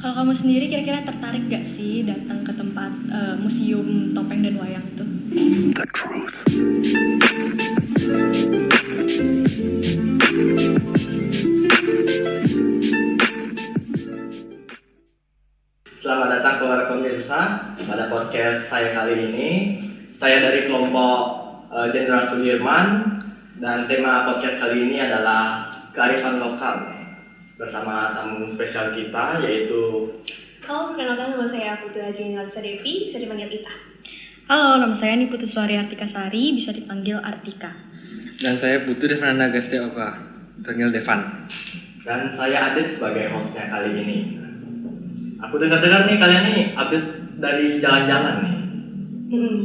Kalau kamu sendiri kira-kira tertarik gak sih datang ke tempat museum topeng dan wayang itu? Selamat datang kepada pemirsa pada podcast saya kali ini. Saya dari kelompok Jenderal Sudirman dan tema podcast kali ini adalah kearifan lokal bersama tamu spesial kita yaitu. Halo, perkenalkan nama saya Putri Ajeng Nalisa Devi, bisa dipanggil Ita. Halo, nama saya Niputu Suari Artika Sari, bisa dipanggil Artika. Dan saya Putu Devana Gasteoka, dipanggil Devan. Dan saya Adit sebagai hostnya kali ini. Aku dengar-dengar nih kalian nih habis dari jalan-jalan nih.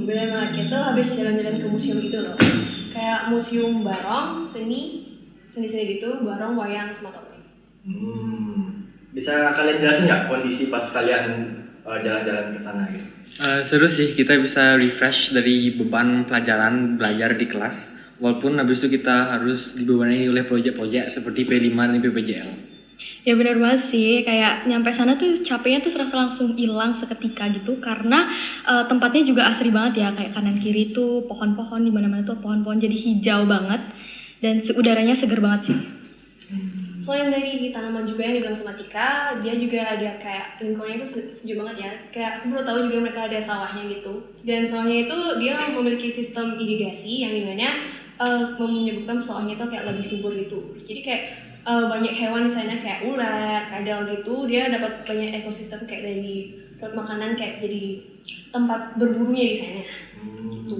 Bener banget, kita habis jalan-jalan ke museum itu loh. Kayak museum barong, seni-seni gitu, barong, wayang, sama topeng. Bisa kalian jelasin nggak kondisi pas kalian jalan-jalan ke sana gitu? Seru sih, kita bisa refresh dari beban pelajaran belajar di kelas. Walaupun habis itu kita harus dibebani oleh proyek-proyek seperti P5 dan PPJL. Ya benar banget sih, kayak nyampe sana tuh capeknya tuh serasa langsung hilang seketika gitu karena tempatnya juga asri banget ya, kayak kanan kiri tuh pohon-pohon, di mana-mana tuh pohon-pohon jadi hijau banget dan udaranya seger banget sih. Selain dari tanaman juga yang dibilang sama Tika, dia juga ada kayak lingkungannya itu sejuk banget ya. Kayak aku baru tahu juga mereka ada sawahnya gitu. Dan sawahnya itu dia memiliki sistem irigasi yang dimana menyebabkan sawahnya itu kayak lebih subur gitu. Jadi kayak banyak hewan di sana kayak ular, kadal gitu. Dia dapat banyak ekosistem kayak dari makanan kayak jadi tempat berburunya di sana. Gitu.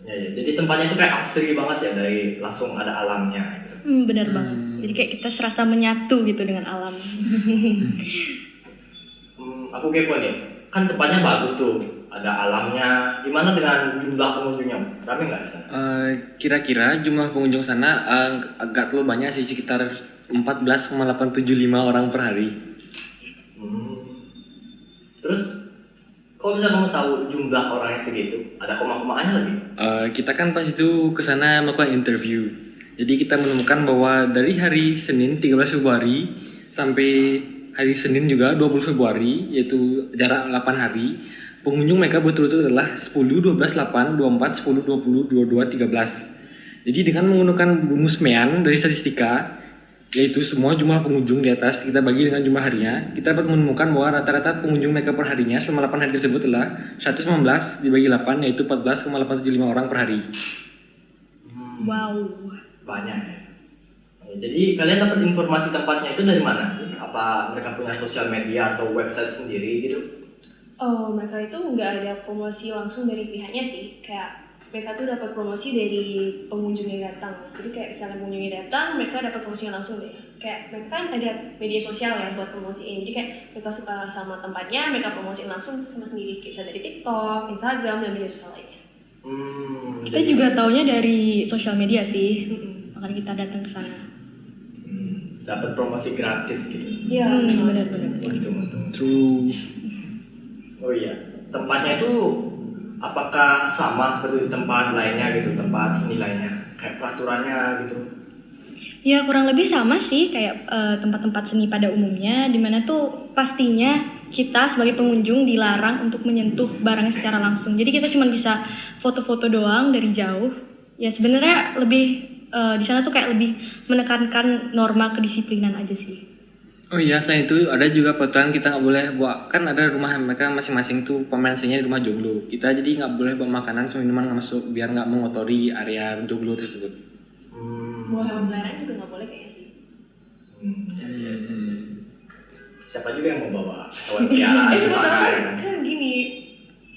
Ya, jadi tempatnya itu kayak asri banget ya, dari langsung ada alamnya. Benar banget. Jadi kayak kita serasa menyatu gitu dengan alam. Aku kepo nih, kan tempatnya bagus tuh, ada alamnya. Gimana dengan jumlah pengunjungnya? Rame nggak di sana? Kira-kira jumlah pengunjung sana agak terlalu banyak sih, sekitar 14,875 orang per hari. Terus, kok bisa kamu tahu jumlah orangnya segitu? Ada koma-komaannya lagi? Kita kan pas itu ke sana melakukan interview. Jadi kita menemukan bahwa dari hari Senin 13 Februari sampai hari Senin juga 20 Februari, yaitu jarak 8 hari, pengunjung mereka berturut-turut adalah 10, 12, 8, 24, 10, 20, 22, 13. Jadi dengan menggunakan rumus Mean dari statistika, yaitu semua jumlah pengunjung di atas kita bagi dengan jumlah harinya, kita dapat menemukan bahwa rata-rata pengunjung mereka per harinya selama 8 hari tersebut adalah 119 dibagi 8, yaitu 14,875 orang per hari. Wow. Banyak ya. Jadi kalian dapat informasi tempatnya itu dari mana? Apa mereka punya sosial media atau website sendiri gitu? Oh, mereka itu nggak ada promosi langsung dari pihaknya sih. Kayak mereka tuh dapat promosi dari pengunjung yang datang. Jadi kayak misalnya pengunjung yang datang, mereka dapat promosi langsung deh. Kayak mereka kan ada media sosial ya buat promosiin. Jadi kayak mereka suka sama tempatnya, mereka promosiin langsung sama sendiri. Kayak bisa dari TikTok, Instagram, dan media sosial lainnya. Kita juga taunya dari sosial media sih, makanya kita datang ke sana. Dapat promosi gratis gitu. Iya, benar-benar. Untung. True. Oh iya, tempatnya itu apakah sama seperti tempat lainnya gitu, tempat seni lainnya, kayak peraturannya gitu? Ya kurang lebih sama sih kayak tempat-tempat seni pada umumnya, dimana tuh pastinya kita sebagai pengunjung dilarang untuk menyentuh barangnya secara langsung. Jadi kita cuma bisa foto-foto doang dari jauh. Ya sebenarnya lebih di sana tuh kayak lebih menekankan norma kedisiplinan aja sih. Oh iya, selain itu ada juga peraturan kita nggak boleh bawa, kan ada rumah mereka masing-masing tuh pemain seninya di rumah joglo. Kita jadi nggak boleh bawa makanan sama minuman nggak masuk biar nggak mengotori area joglo tersebut. Bawa hewan peliharaan juga nggak boleh kayaknya sih. Siapa juga yang mau bawa hewan peliharaan ke sana ya kan? Kan gini,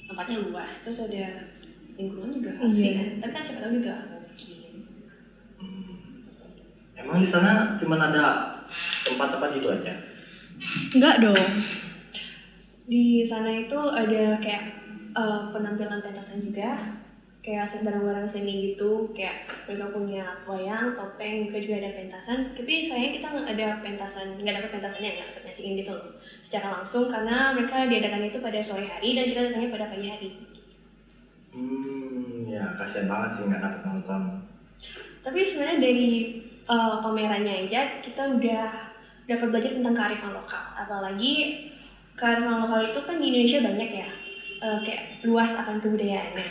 tempatnya luas, terus ada lingkungan juga asli kan. Tapi kan siapa tahu juga mungkin. Emang di sana cuma ada tempat-tempat gitu aja? Enggak dong. Di sana itu ada kayak penampilan pentasan juga, kayak barang-barang seni gitu, kayak mereka punya wayang, topeng, mereka juga ada pentasan. Tapi sayangnya kita nggak ada pentasan, nggak dapat pentasannya, nggak dapat nyaksiin gitu loh secara langsung karena mereka diadakan itu pada sore hari dan kita datangnya pada pagi hari. Ya kasihan banget sih nggak dapat nonton. Tapi sebenarnya dari pamerannya aja kita udah dapat belajar tentang kearifan lokal. Apalagi kearifan lokal itu kan di Indonesia banyak ya, kayak luas akan kebudayaannya.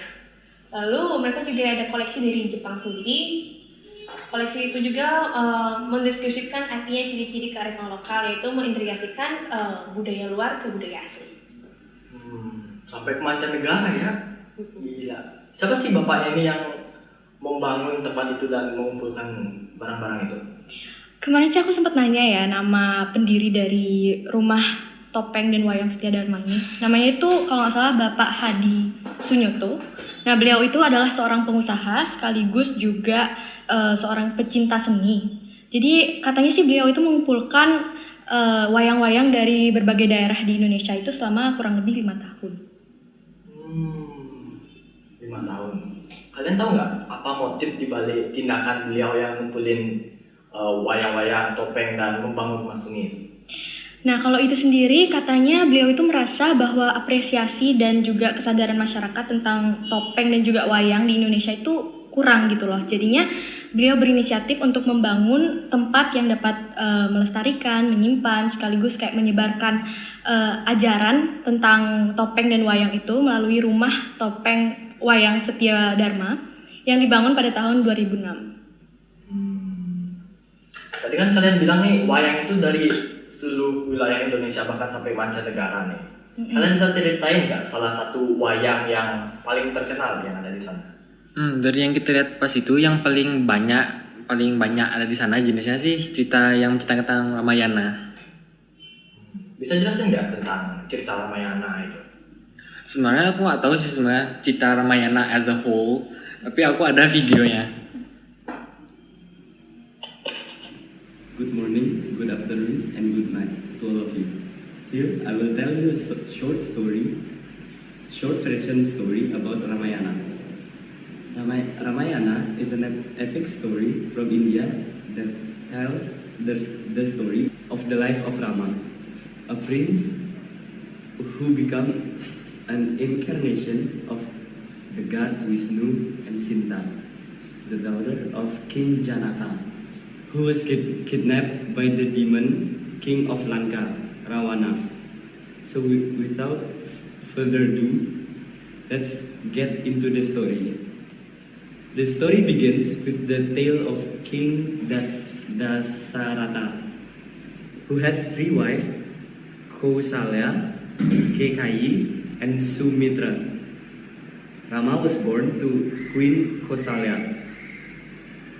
Lalu mereka juga ada koleksi dari Jepang sendiri. Koleksi itu juga mendeskripsikan artinya ciri-ciri kearifan lokal, yaitu mengintegrasikan budaya luar ke budaya asli. Sampai ke mancanegara ya? Gila. Siapa sih bapaknya ini yang membangun tempat itu dan mengumpulkan barang-barang itu? Kemarin sih aku sempat nanya ya nama pendiri dari rumah topeng dan wayang Setiadharma ini. Namanya itu kalau nggak salah Bapak Hadi Sunyoto. Nah, beliau itu adalah seorang pengusaha sekaligus juga seorang pecinta seni. Jadi katanya sih beliau itu mengumpulkan wayang-wayang dari berbagai daerah di Indonesia itu selama kurang lebih 5 tahun. 5 tahun. Kalian tahu nggak apa motif dibalik tindakan beliau yang ngumpulin wayang-wayang, topeng, dan membangun rumah seni itu? Nah, kalau itu sendiri katanya beliau itu merasa bahwa apresiasi dan juga kesadaran masyarakat tentang topeng dan juga wayang di Indonesia itu kurang gitu loh. Jadinya beliau berinisiatif untuk membangun tempat yang dapat melestarikan, menyimpan, sekaligus kayak menyebarkan ajaran tentang topeng dan wayang itu melalui rumah topeng wayang Setiadharma yang dibangun pada tahun 2006. Tadi kan kalian bilang nih wayang itu dari seluruh wilayah Indonesia bahkan sampai mancanegara nih. Kalian bisa ceritain nggak salah satu wayang yang paling terkenal yang ada di sana? Dari yang kita lihat pas itu yang paling banyak ada di sana jenisnya sih cerita yang menceritakan tentang Ramayana. Bisa jelasin nggak tentang cerita Ramayana itu? Sebenarnya aku nggak tahu sih sebenarnya cerita Ramayana as a whole, tapi aku ada videonya. Good morning, good afternoon, and good night to all of you. Here, I will tell you a short version story about Ramayana. Ramayana is an epic story from India that tells the story of the life of Rama, a prince who became an incarnation of the god Vishnu, and Sinta, the daughter of King Janaka, who was kidnapped by the demon king of Lanka, Ravana. So without further ado, let's get into the story. The story begins with the tale of King Dasarata, who had 3 wives, Kausalya, Kekayi, and Sumitra. Rama was born to Queen Kausalya,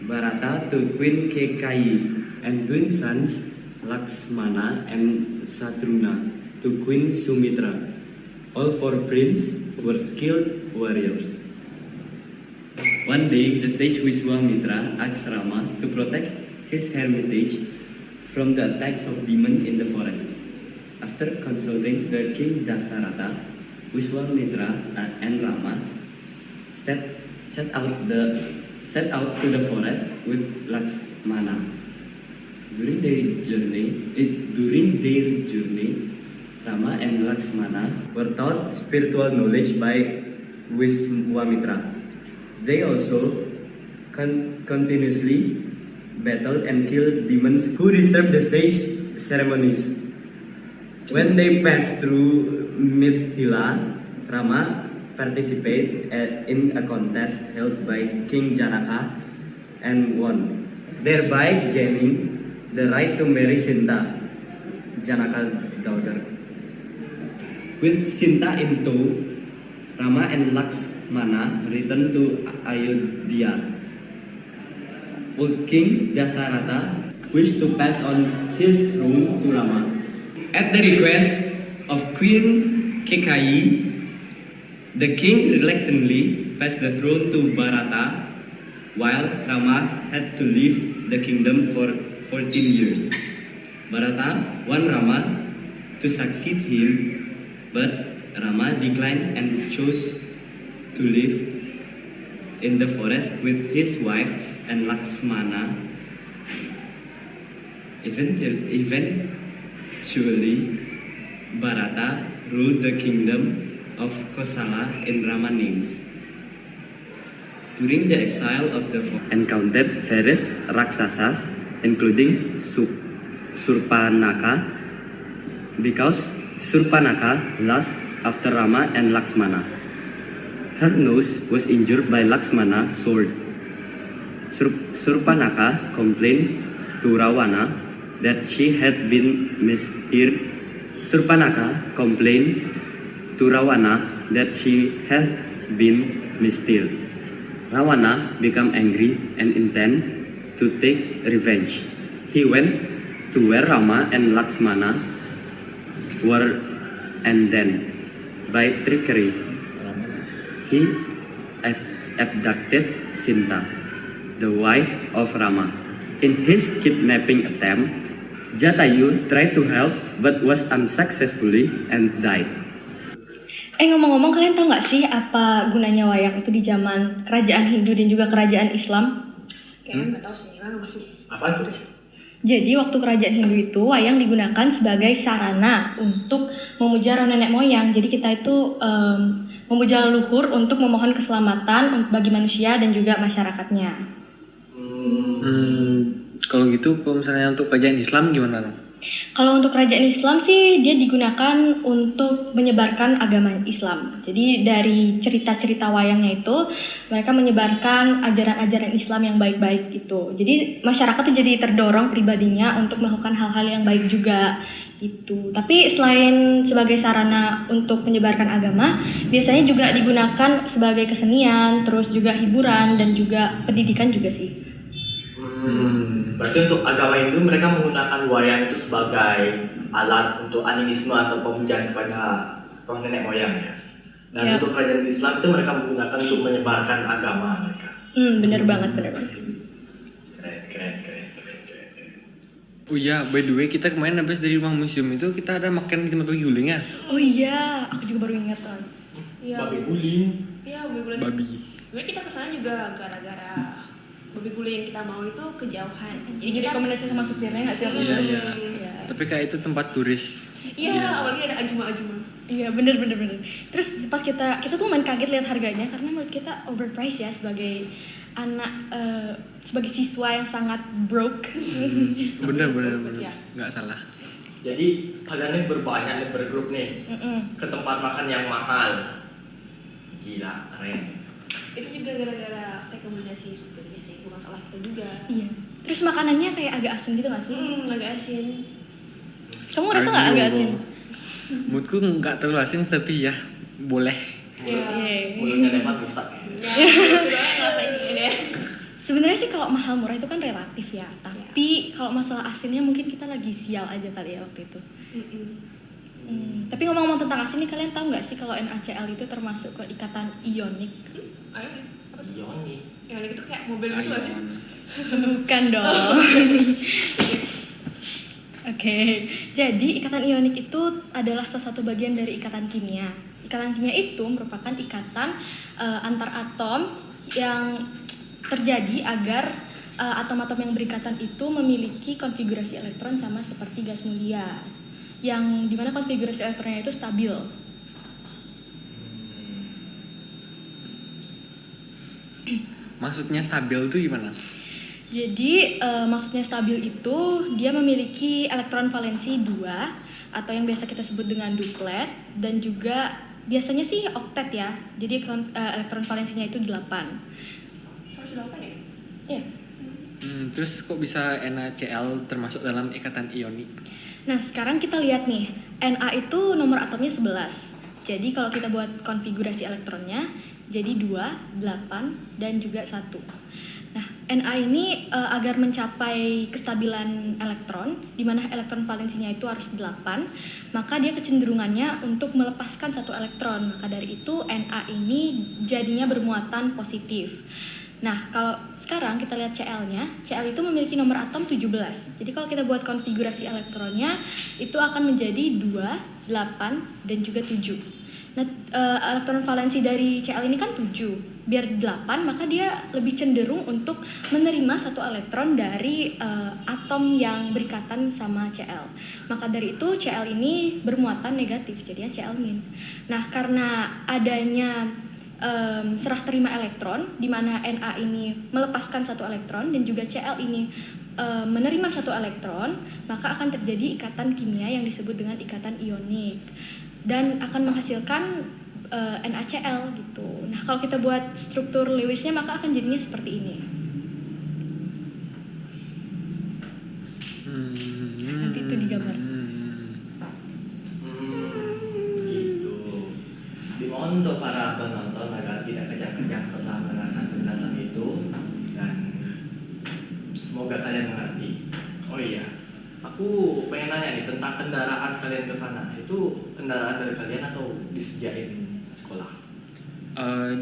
Bharata to Queen Kekayi, and twin sons Laksmana and Satruna to Queen Sumitra. All 4 princes were skilled warriors. One day, the sage Vishwamitra asked Rama to protect his hermitage from the attacks of demons in the forest. After consulting the king Dasarata, Vishwamitra and Rama set out to the forest with Laksmana. During their journey, Rama and Laksmana were taught spiritual knowledge by Vishwamitra. They also continuously battled and killed demons who disturbed the sage ceremonies. When they passed through Mithila, Rama participated in a contest held by King Janaka and won, thereby gaining the right to marry Sinta, Janaka's daughter. With Sinta in tow, Rama and Laksmana returned to Ayodhya. Old King Dasarata wished to pass on his throne to Rama. At the request of Queen Kekayi, the king reluctantly passed the throne to Bharata, while Rama had to leave the kingdom for 14 years. Bharata wanted Rama to succeed him, but Rama declined and chose to live in the forest with his wife and Laksmana. Eventually, Bharata ruled the kingdom of Kosala in Rama names. During the exile of the forest, encountered various Raksasas, including Surpanaka because Surpanaka lost after Rama and Laksmana. Her nose was injured by Laksmana's sword. Surpanaka complained to Ravana that she had been misheard. Surpanaka complained to Ravana that she had been missteered. Ravana became angry and intent to take revenge. He went to where Rama and Laksmana were, and then, by trickery, he abducted Sinta, the wife of Rama. In his kidnapping attempt, Jatayu tried to help but was unsuccessfully and died. Ngomong-ngomong, kalian tahu nggak sih apa gunanya wayang itu di zaman kerajaan Hindu dan juga kerajaan Islam? Kayaknya nggak tahu sih, gimana masih. Apa tuh? Jadi waktu kerajaan Hindu itu wayang digunakan sebagai sarana untuk memuja roh nenek moyang. Jadi kita itu memuja leluhur untuk memohon keselamatan bagi manusia dan juga masyarakatnya. Kalau gitu, kalau misalnya untuk kerajaan Islam gimana? Kalau untuk kerajaan Islam sih dia digunakan untuk menyebarkan agama Islam. Jadi dari cerita-cerita wayangnya itu mereka menyebarkan ajaran-ajaran Islam yang baik-baik gitu. Jadi masyarakat tuh jadi terdorong pribadinya untuk melakukan hal-hal yang baik juga gitu. Tapi selain sebagai sarana untuk menyebarkan agama, biasanya juga digunakan sebagai kesenian, terus juga hiburan dan juga pendidikan juga sih. Berarti untuk agama Hindu mereka menggunakan wayang itu sebagai alat untuk animisme atau pemujaan kepada roh nenek moyang ya. Dan untuk kerajaan Islam itu mereka menggunakan untuk menyebarkan agama mereka. Bener banget. Keren. Oh iya, by the way, kita kemarin habis dari ruang museum itu kita ada makan di tempat babi guling ya? Oh iya, aku juga baru ingat kan. Iya, Babi guling. Iya, babi guling. Babi. Sebenarnya kita kesana juga gara-gara babi guling yang kita mau itu kejauhan. Jadi Jadi kita rekomendasi sama supirnya nggak sih aku? Iya. Iya. Tapi kayak itu tempat turis. Iya, apalagi ada ajuma-ajuma. Iya bener. Terus pas kita tuh main kaget lihat harganya karena menurut kita overpriced ya sebagai anak sebagai siswa yang sangat broke. Bener. Iya. Nggak salah. Jadi kalian ini berbanyak nih, bergrup nih ke tempat makan yang mahal. Gila, keren. Itu juga gara-gara rekomendasi supirnya sih, bukan salah kita juga. Iya. Terus makanannya kayak agak asin gitu nggak sih? Agak asin. Kamu ngerasa nggak agak asin? Moodku nggak terlalu asin tapi ya boleh. Iya. Mulutnya Devan rusak. Ya, kita ngerasain ini deh. Sebenarnya sih kalau mahal murah itu kan relatif ya. Tapi kalau masalah asinnya mungkin kita lagi sial aja kali ya waktu itu. Tapi ngomong-ngomong tentang asin nih, kalian tahu nggak sih kalau NaCl itu termasuk ke ikatan ionik? Ayo, apa? Ioni. Yang itu kayak mobil gitu nggak sih? Bukan dong. Oke, jadi ikatan ionik itu adalah salah satu bagian dari ikatan kimia. Ikatan kimia itu merupakan ikatan antar atom yang terjadi agar atom-atom yang berikatan itu memiliki konfigurasi elektron sama seperti gas mulia, yang dimana konfigurasi elektronnya itu stabil. Maksudnya stabil tuh gimana? Jadi maksudnya stabil itu dia memiliki elektron valensi 2 atau yang biasa kita sebut dengan duplet, dan juga biasanya sih oktet ya. Jadi elektron valensinya itu 8. Harus 8 ya? Iya. Terus kok bisa NaCl termasuk dalam ikatan ionik? Nah, sekarang kita lihat nih. Na itu nomor atomnya 11. Jadi kalau kita buat konfigurasi elektronnya jadi 2, 8 dan juga 1. Nah, Na ini agar mencapai kestabilan elektron, di mana elektron valensinya itu harus 8, maka dia kecenderungannya untuk melepaskan satu elektron. Maka dari itu Na ini jadinya bermuatan positif. Nah, kalau sekarang kita lihat Cl-nya, Cl itu memiliki nomor atom 17. Jadi kalau kita buat konfigurasi elektronnya, itu akan menjadi 2, 8, dan juga 7. Nah, elektron valensi dari Cl ini kan 7. Biar 8, maka dia lebih cenderung untuk menerima satu elektron dari atom yang berikatan sama Cl. Maka dari itu Cl ini bermuatan negatif, jadinya Cl-. Nah, karena adanya serah terima elektron, di mana Na ini melepaskan satu elektron dan juga Cl ini menerima satu elektron, maka akan terjadi ikatan kimia yang disebut dengan ikatan ionik dan akan menghasilkan NaCl gitu. Nah, kalau kita buat struktur Lewisnya maka akan jadinya seperti ini. Nanti itu digambar. Gitu. Dimohon untuk para penonton agar tidak kejang-kejang setelah mendengarkan penjelasan itu dan semoga kalian mengerti. Oh iya, aku pengen nanya nih tentang kendaraan kalian ke sana. Itu kendaraan dari kalian atau disediain sekolah?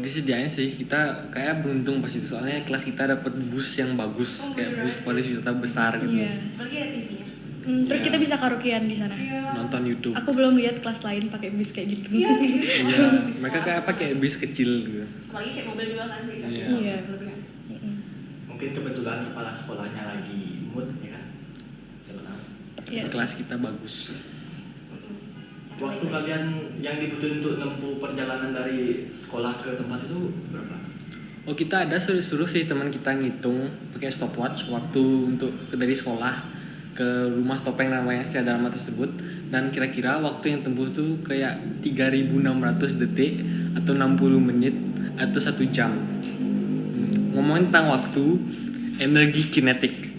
Disediain sih, kita kayak beruntung pas itu soalnya kelas kita dapat bus yang bagus, kayak bus pariwisata besar gitu. Iya. Apalagi ada TV-nya. Terus kita bisa karaokean di sana. Nonton YouTube. Aku belum lihat kelas lain pakai bis kayak gitu. Iya, mereka kayak pakai bis kecil gitu. Apalagi kayak mobil juga kan bisa. Iya. Iya. Kelebihan. Mungkin kebetulan kepala sekolahnya lagi mood ya kan? Siapa tahu. Iya. Kelas kita bagus. Waktu kalian yang dibutuhin untuk nempuh perjalanan dari sekolah ke tempat itu berapa? Oh, kita ada suruh sih teman kita ngitung pakai stopwatch waktu untuk dari sekolah ke rumah topeng dan wayang Setia Dharma tersebut, dan kira-kira waktu yang tempuh tuh kayak 3.600 detik atau 60 menit atau 1 jam. Ngomongin tentang waktu, energi kinetik.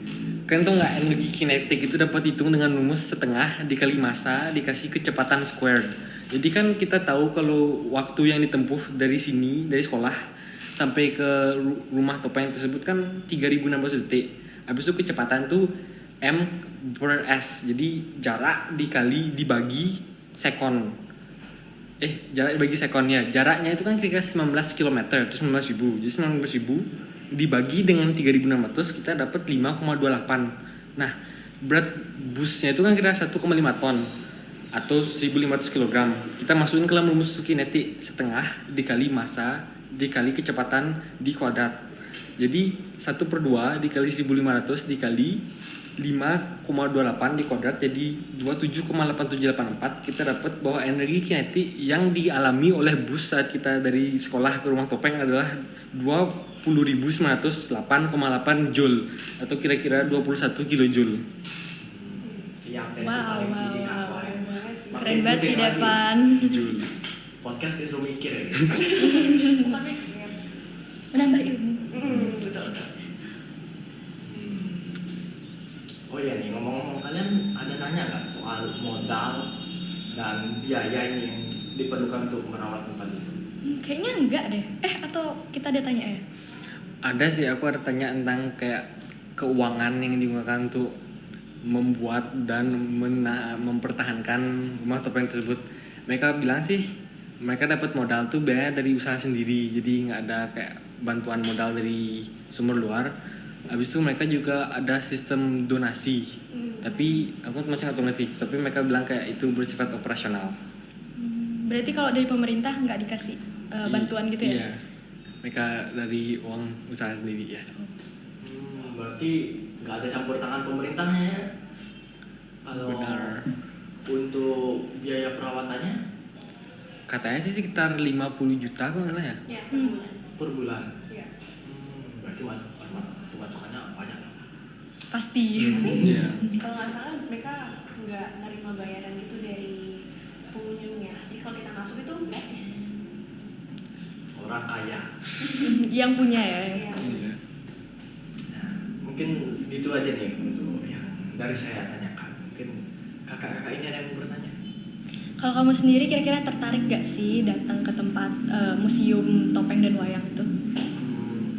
Kan tuh nggak, energi kinetik itu dapat dihitung dengan rumus setengah dikali massa dikasih kecepatan squared. Jadi kan kita tahu kalau waktu yang ditempuh dari sini, dari sekolah sampai ke rumah topeng tersebut kan 3.600 detik. Habis itu kecepatan tuh m per s. Jadi jarak dibagi sekon. Jarak dibagi sekonnya. Jaraknya itu kan kira-kira 19 km, itu 19.000. Jadi 19.000 dibagi dengan 3.600 kita dapat 5,28. Nah, berat busnya itu kan kira 1,5 ton atau 1.500 kg. Kita masukin ke dalam rumus kinetik, setengah dikali massa dikali kecepatan di kuadrat. Jadi 1/2 dikali 1.500 dikali 5,28 di kuadrat jadi 27,8784. Kita dapat bahwa energi kinetik yang dialami oleh bus saat kita dari sekolah ke rumah topeng adalah 20.908,8 joule atau kira-kira 21 kilojoule. Siap tes Wow, paling wow, fisika wow. apa ya? Keren banget sih Devan. Joule. Podcast disuruh mikir ya. Tapi Menambah ilmu. betul. Oh iya nih, ngomong-ngomong kalian ada nanya nggak soal modal dan biaya ini yang diperlukan untuk merawat tempat itu? Kayaknya enggak deh. Atau kita ada tanya ya? Ada sih, aku ada tanya tentang kayak keuangan yang digunakan untuk membuat dan mempertahankan rumah topeng tersebut. Mereka bilang sih mereka dapat modal tuh biaya dari usaha sendiri, jadi nggak ada kayak bantuan modal dari sumber luar. Habis itu mereka juga ada sistem donasi, tapi aku masih nggak tahu donasi, tapi mereka bilang kayak itu bersifat operasional. Berarti kalau dari pemerintah nggak dikasih bantuan gitu ya? Iya, mereka dari uang usaha sendiri ya. Berarti nggak ada campur tangan pemerintahnya ya? Kalau Benar. untuk biaya perawatannya Katanya sih sekitar 50 juta kalau nggak salah ya. Ya, per bulan. Iya. Berarti pemasukannya banyak. Pasti. Iya. Kalau nggak salah mereka nggak nerima bayaran itu dari pengunjungnya. Jadi kalau kita masuk itu gratis. Orang kaya. Yang punya ya. Iya. Iya. Nah, mungkin segitu aja nih untuk yang dari saya tanyakan. Mungkin kakak-kakak ini ada yang mau bertanya? Kalau kamu sendiri kira-kira tertarik gak sih datang ke tempat museum topeng dan wayang itu?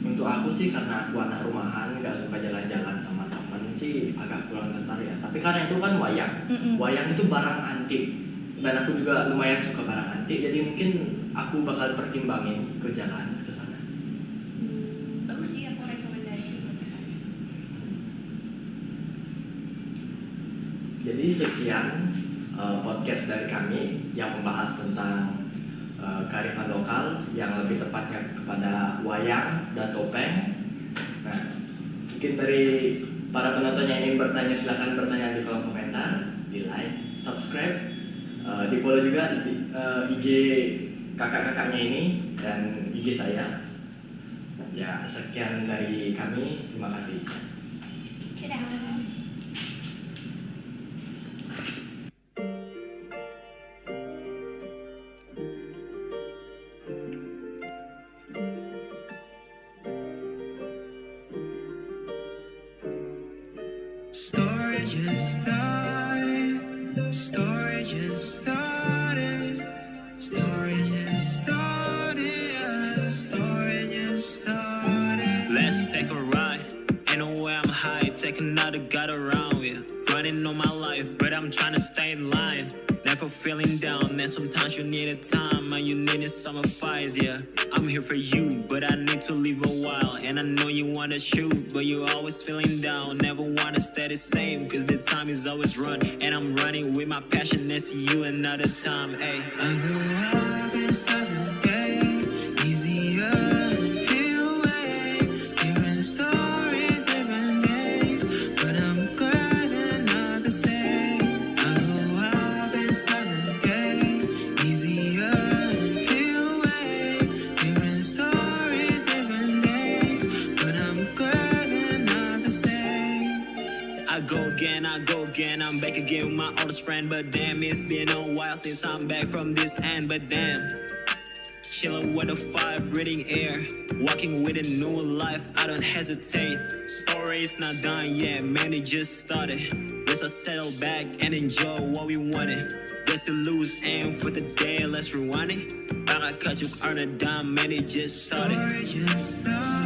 Untuk aku sih karena aku anak rumahan nggak suka jalan-jalan sama temen sih agak kurang tertarik ya. Tapi karena itu kan wayang, wayang itu barang antik dan aku juga lumayan suka barang antik, jadi mungkin aku bakal pertimbangin ke jalan ke sana. Bagus sih, aku rekomendasi buat kesana. Jadi sekian podcast dari kami yang membahas tentang kearifan lokal yang lebih tepatnya kepada wayang dan topeng. Nah, mungkin dari para penonton yang ingin bertanya silahkan bertanya di kolom komentar, di like, subscribe, di follow juga IG kakak-kakaknya ini dan IG saya. Ya, sekian dari kami. Terima kasih. Dadah. Story just started. Story just started. Story just started. Yeah, story just started. Let's take a ride. Ain't no way I'm high. Take another guide around. Yeah, running on my life, but I'm trying to stay in line. Never feeling down, man. Sometimes you need a time, and you need summer fires. Yeah, I'm here for you, but I need to leave a while. And I know you wanna shoot, but you always feeling down. Never wanna stay the same, cause the time is always run. And I'm running with my passion, and see you another time. Ay. I grew up and started the day easier, feel way, hearing stories every day. But I'm glad enough to say I grew up and started the day easier, feel way, hearing stories every day. But I'm glad enough to say I go again, I'm back again with my oldest friend. But damn, it's been a while since I'm back from this end. But damn, chilling with the fire, breathing air, walking with a new life, I don't hesitate. Story is not done yet, man, it just started. Let's just settle back and enjoy what we wanted. Guess to lose aim for the day, let's rewind it. Back I cut you earn a dime, man, it just started. Story just started.